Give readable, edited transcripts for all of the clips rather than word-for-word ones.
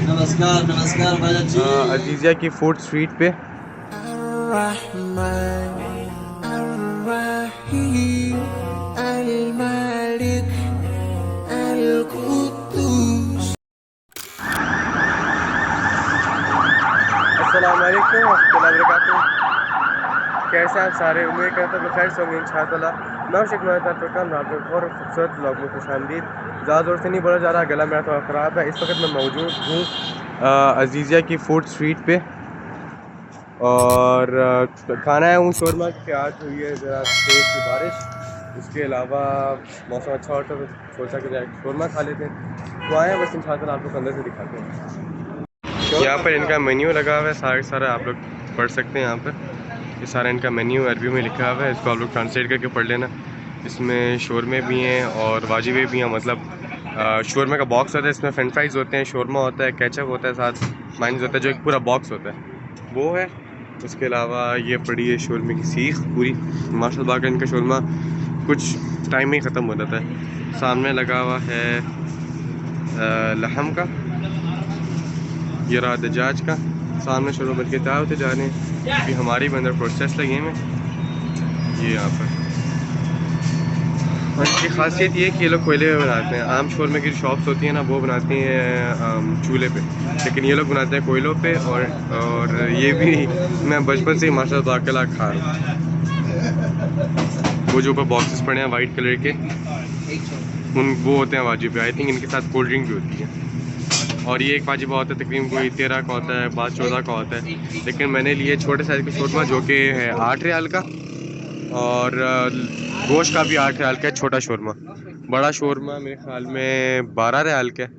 नमस्कार नमस्कार भाई जी। अजीज़िया की फूड स्ट्रीट पे अस्सलाम वालेकुम वरहमतुल्लाहि वबरकातुहू। कैसे आप सारे? उम्मीद करते हैं खैर से होंगे इंशाअल्लाह। मैं शेख मेहता फुरकान आपके और खूबसूरत ब्लॉग में खुशामदीद। ज़्यादा जोर से नहीं बोला जा रहा, गला मेरा थोड़ा ख़राब है। इस वक्त मैं मौजूद हूँ अजीज़िया की फूड स्ट्रीट पे और खाना है हूँ शोरमा की। आज हुई है ज़रा तेज़ की बारिश, उसके अलावा मौसम अच्छा होता है तो सोचा कि जाए शोरमा खा लेते हैं। तो आए बस इंशाअल्लाह आप लोग अंदर से दिखाते हैं। यहाँ पर इनका मेन्यू लगा हुआ है, सारा आप लोग पढ़ सकते हैं। यहाँ पर ये सारा इनका मेन्यू अरबी में लिखा हुआ है, इसको आप लोग ट्रांसलेट करके पढ़ लेना। इसमें शोरमे भी हैं और वाजिबे भी हैं, मतलब शोरमे का बॉक्स होता है, इसमें फ्रेंच फ्राइज़ होते हैं, शोरमा होता है, केचप होता है, साथ माइनस होता है, जो एक पूरा बॉक्स होता है वो है। उसके अलावा ये पड़ी है शोरमे की सीख पूरी, माशाल्लाह का इनका शोरमा कुछ टाइम में ही ख़त्म हो जाता है। सामने लगा हुआ है लहम का, ये रहा दजाज का। सामने शुरू बन के तैयार होते जा रहे हैं, अभी हमारे भी अंदर प्रोसेस लगे हैं। ये यहाँ पर और इनकी खासियत ये है कि ये लोग कोयले में बनाते हैं। आम शोरमे की शॉप्स होती हैं ना, वो बनाती हैं चूल्हे पे, लेकिन ये लोग बनाते हैं कोयलों पे। और ये भी मैं बचपन से ही माशाल्लाह ताला खा रहा हूँ। वो जो ऊपर बॉक्सेस पड़े हैं वाइट कलर के, वो होते हैं वाजिब। आई थिंक इनके साथ कोल्ड ड्रिंक भी होती है। और ये एक वाजिबा होता है, तकरीबन कोई 13 का होता है, बाद 14 का होता है। लेकिन मैंने लिए छोटे साइज़ का शोरमा जो कि है 8 रियाल का, और गोश्त का भी 8 रियाल का है छोटा शोरमा। बड़ा शोरमा मेरे ख्याल में 12 रियाल का है।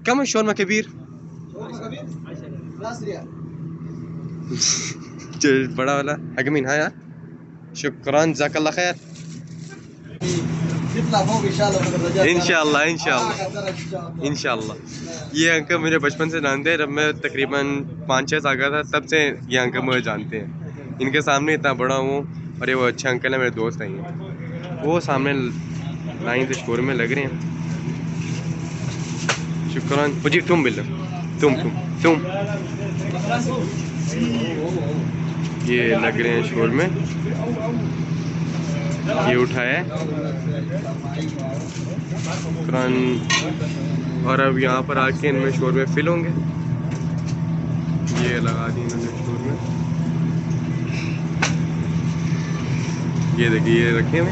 कम है शोरमा कबीर? बड़ा वाला अगमीन। हाँ यार, शुक्रान, जज़ाकल्लाह खैर। इंशाल्लाह इंशाल्लाह इंशाल्लाह। ये अंकल मुझे बचपन से जानते हैं, जब मैं तकरीबन 5-6 साल का था तब से ये अंकल मुझे जानते हैं। इनके सामने इतना बड़ा हूँ और ये वो अच्छे अंकल हैं, मेरे दोस्त हैं ये। वो सामने लाइन से शोर में लग रहे हैं। शुक्रान मुझे तुम बिल तुम ये लग रहे हैं शोर में, ये उठाया है कुरान। और अब यहाँ पर आके इनमें शोर में फिल होंगे। ये लगा दी इन्होंने शोर में, ये देखिए ये रखे हुए।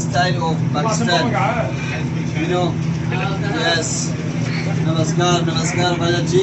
style of Pakistan. You know? Yes. नमस्कार नमस्कार भाई जी।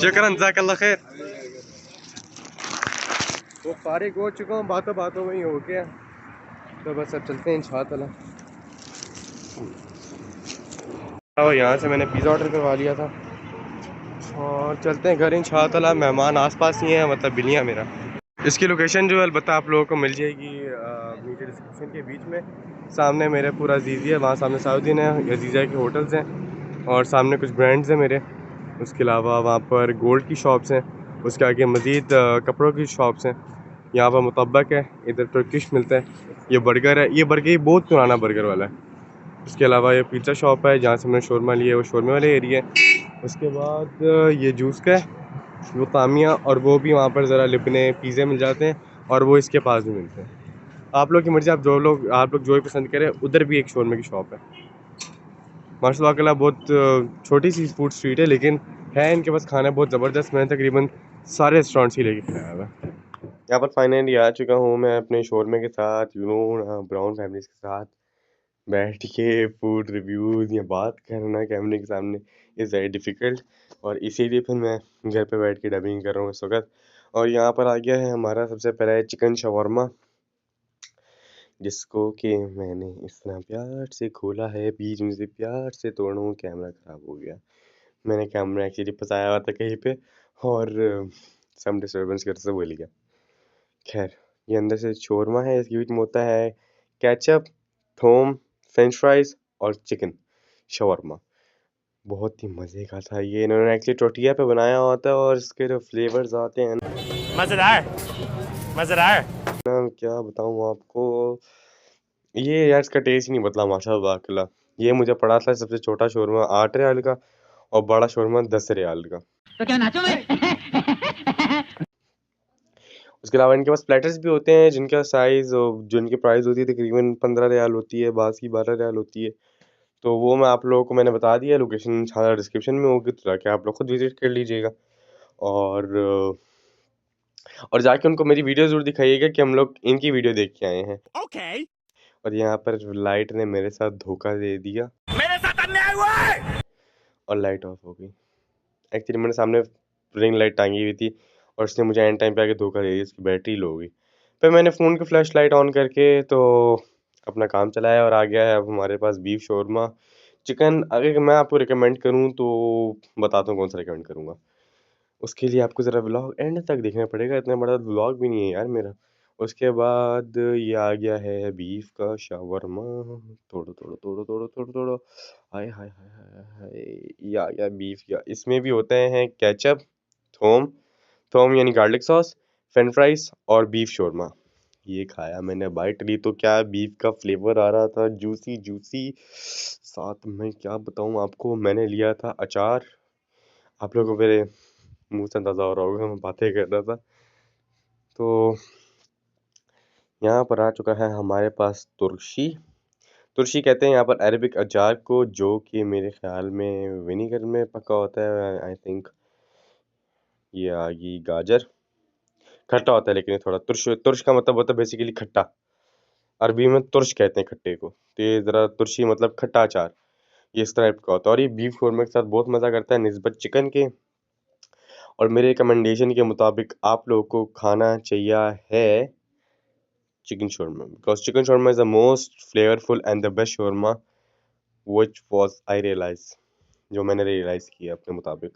शुक्रान, जज़ाकल्लाह खैर। वो फारिग हो चुका हूँ, बातों बातों में ही हो गया, तो बस अब चलते हैं इंशाअल्लाह। और यहाँ से मैंने पिज़्ज़ा ऑर्डर करवा लिया था और चलते हैं घर इंशाअल्लाह। मेहमान आसपास ही हैं, मतलब बिलिया मेरा। इसकी लोकेशन जो है अलबत्ता आप लोगों को मिल जाएगी नीचे डिस्क्रिप्शन के बीच में। सामने मेरे पूरा अजीज़ी है, वहाँ सामने साउदीन है, अजीज़ा के होटल्स हैं और सामने कुछ ब्रांड्स हैं मेरे। उसके अलावा वहाँ पर गोल्ड की शॉप्स हैं, उसके आगे मज़ीद कपड़ों की शॉप्स हैं। यहाँ पर मुतब्बक है, इधर तुर्किश मिलता है। ये बर्गर है, ये बर्गर ही बहुत पुराना बर्गर वाला है। उसके अलावा ये पिज़्ज़ा शॉप है, जहाँ से मैंने शोरमा लिया, वो शोरमे वाले एरिया है। उसके बाद ये जूस का है, वो तामिया, और वो भी वहाँ पर ज़रा लिपने पिज़्ज़े मिल जाते हैं और वो इसके पास भी मिलते हैं। आप लोग की मर्ज़ी, आप लोग जो भी पसंद करें। उधर भी एक शोरमे की शॉप है। माशाल्लाह बहुत छोटी सी फूड स्ट्रीट है, लेकिन है इनके पास खाना बहुत ज़बरदस्त। मैंने तकरीबन सारे रेस्टोरेंट्स ही लेके खाया हुआ है। यहाँ पर फाइनली आ चुका हूँ मैं अपने शोरमे के साथ, ब्राउन फैमिलीज़ के साथ बैठ के फूड रिव्यूज़ या बात करना कैमरे के सामने इज़ वेरी डिफ़िकल्ट, और इसीलिए फिर मैं घर पे बैठ के डबिंग कर रहा हूँ इस वक्त। और यहाँ पर आ गया है हमारा सबसे पहला है चिकन शवरमा, जिसको कि मैंने इतना प्यार से खोला है, बीच में से प्यार से तोड़ा हूँ। कैमरा ख़राब हो गया, मैंने कैमरा एक्चुअली फंसाया हुआ था कहीं पे और सम डिस्टर्बेंस की वजह से भूल गया। खैर, ये अंदर से शोरमा है, इसके बीच में होता है केचप, थोम, फ्रेंच फ्राइज़ और चिकन शवरमा। बहुत ही मज़े का था ये। इन्होंने एक्चुअली टोर्टिया पे बनाया होता है और इसके जो फ्लेवर्स आते हैं मजेदार मजेदार। ना, क्या बताऊँ आपको, ये यार इसका टेस्ट ही नहीं बदला माशाल्लाह। ये मुझे पड़ा था सबसे छोटा शोरमा 8 रियाल का और बड़ा शोरमा 10 रियाल का। तो क्या नाचो मैं? उसके अलावा इनके पास प्लेटर्स भी होते हैं जिनका साइज़ जिनकी प्राइस होती है तकरीबन 15 रियाल होती है, बाज़ की 12 रियाल होती है। तो वो मैं आप लोगों को मैंने बता दिया, लोकेशन इंशाल्लाह डिस्क्रिप्शन में होगी, तो जाके आप लोग खुद विज़िट कर लीजिएगा। और और जाके उनको मेरी वीडियो ज़रूर दिखाइएगा कि हम लोग इनकी वीडियो देख के आए हैं। ओके। और यहाँ पर लाइट ने मेरे साथ धोखा दे दिया मेरे साथ अन्याय हुआ है। और लाइट ऑफ हो गई। एक्चुअली मैंने सामने रिंग लाइट टांगी हुई थी और उसने मुझे एंड टाइम पे आके धोखा दे दिया, इसकी बैटरी लो हो गई। फिर मैंने फ़ोन की फ्लैश लाइट ऑन करके तो अपना काम चलाया और आ गया है अब हमारे पास बीफ शोरमा चिकन। अगर मैं आपको रिकमेंड करूँ तो बताता हूँ कौन सा रिकमेंड करूँगा। उसके लिए आपको ज़रा व्लॉग एंड तक देखना पड़ेगा, इतना बड़ा व्लॉग भी नहीं है यार मेरा। उसके बाद ये आ गया है बीफ का शावरमा। तोड़ो तोड़ो तोड़ो तोड़ो तोड़ो तोड़ो, हाय हाय हाय हाय हाय। ये आ गया बीफ का, इसमें भी होते हैं केचप, थोम थोम यानी गार्लिक सॉस, फ्रेंच फ्राइज और बीफ शोरमा। ये खाया मैंने, बाइट ली तो क्या बीफ का फ्लेवर आ रहा था, जूसी जूसी। साथ में क्या बताऊँ आपको, मैंने लिया था अचार। आप लोगों को मेरे मुंह से अंदाज़ा हो रहा होगा मैं बातें कर रहा था। तो यहाँ पर आ चुका है हमारे पास तुर्शी। तुर्शी कहते हैं यहाँ पर अरबिक अचार को, जो कि मेरे ख्याल में विनीगर में पका होता है आई थिंक। ये आ गई गाजर, खट्टा होता है लेकिन ये थोड़ा। तुर्श तुर्श का मतलब होता है बेसिकली खट्टा, अरबी में तुर्श कहते हैं खट्टे को। तो ये ज़रा तुर्शी मतलब खट्टा अचार, ये इस टाइप का होता है और ये बीफ शोरमा के साथ बहुत मज़ा करता है निस्बत चिकन के। और मेरे रिकमेंडेशन के मुताबिक आप लोगों को खाना चाहिए है chicken shawarma, because chicken shawarma is the most flavorful and the best shawarma which was I realized, जो मैंने रियलाइज़ किया अपने मुताबिक।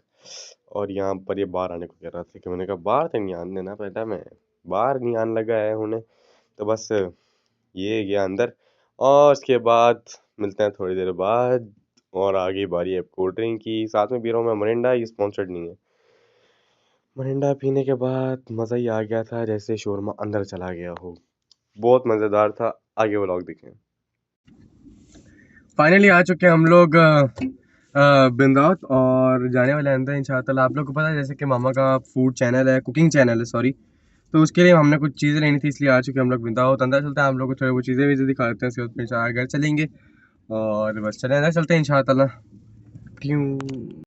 और यहाँ पर ये बाहर आने को कह रहा था कि मैंने कहा बाहर तो नहीं आने देना बेटा, मैं बाहर नहीं आने लगा है उन्हें। तो बस ये गया अंदर और उसके बाद मिलते हैं थोड़ी देर बाद। और आ गई बारी है कोल्ड ड्रिंक की, साथ में पी रहा हूँ मैं मरिंडा, ये स्पॉन्सर्ड नहीं है। मरिंडा पीने के बाद मज़ा ही आ गया था जैसे शोरमा अंदर चला गया हो, बहुत मज़ेदार था। आगे व्लॉग देखें। फाइनली आ चुके हैं हम लोग बिंदास और जाने वाले अंदर इंशाल्लाह। आप लोग को पता है जैसे कि मामा का फूड चैनल है, कुकिंग चैनल है सॉरी, तो उसके लिए हमने कुछ चीज़ें लेनी थी इसलिए आ चुके हैं हम लोग बिंदास। अंदर चलते हैं, आप लोग को थोड़ी वो चीज़ें भी दिखा देते हैं, उसके बाद फिर घर चलेंगे और बस चले अंदर चलते हैं इंशाल्लाह। क्यों